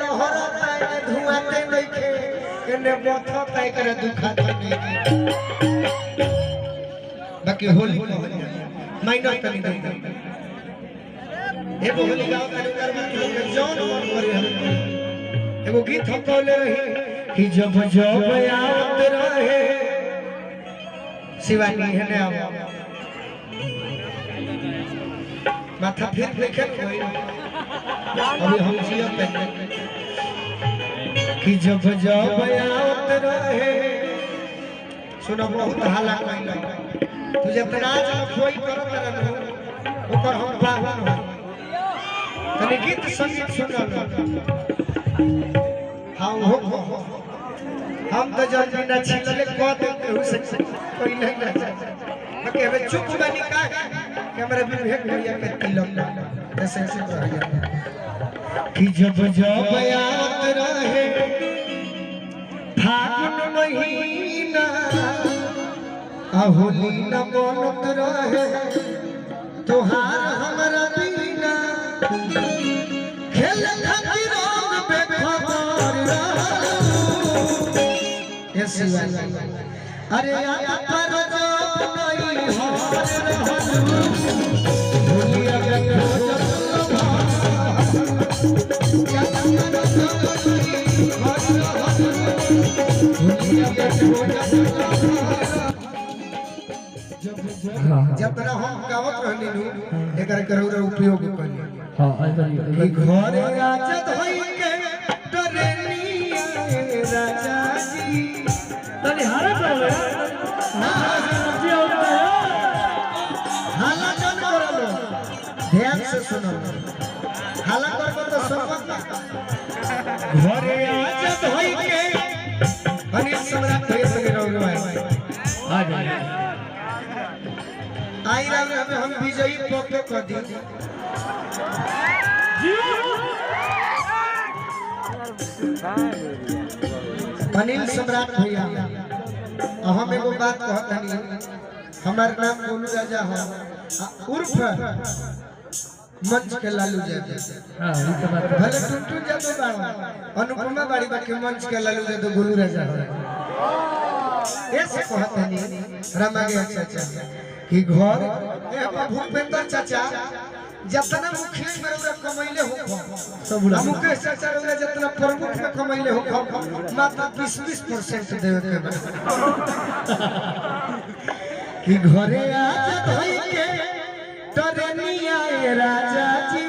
लहरता है धुआं के देखे कने बथा तय करे दुखाता नहीं बाकी होली माइनर तनी दे एगो होली गाओ तनी कर बाकी लोग जौन मन करे हम एगो गीत हम कहले रही कि जब जब याद रहे शिवानी है ने आओ माथा फिर देखे कोई अभी हम जियत हैं कि जब जब याद रहे सुनो बहुत हाला कइला तू जितना जब कोई करत रहे ओकर हम पावन हो तनी गीत संगीत सुनल हां हो हम तो जब बिना छिलले को देते हो से कोई नहीं ना बाकी हमें चुप बनी का कैमरा भी भेक भैया के तिलक ऐसे ऐसे रहिया कि जब जब याद रहे फागुन महीना होली न मनत रहे तोहार हमरा बिना खेल खातिर रंग बेखबर ऐसे अरे आया पर जो नहीं हार रहलू भूलिया के खोजत जतना हम गावत रहनी नु एकर करोड़ उपयोग करी हां आई घरे राजत होई के डरेनिया राजा जी तनी हारा करो हाला जन करो ध्यान से सुनो हाला करबो तो सबक घरे राजत होई के अनिल सम्राट होई संगे रहो आ जा आई राम हम विजयी पक्के कर दी अनिल सम्राट भैया हम एगो बात कहत हनी हमार नाम गोलू राजा है उर्फ मंच के लालू जादू हां ई तो बात भले टुटू जादू बाड़ा अनुपमा बाड़ी बाकी मंच के लालू जादू गोलू राजा है ऐसे कहत हनी रामागे चाचा कि घर ए भूपेंद्र चाचा जितना मुखिया में ओकरा कमैले हो सब मुकेश चाचा ओकरा जितना प्रमुख में कमैले हो मात्र 20% देवे के बा कि घरे आ जा भाई के टरेनिया राजा जी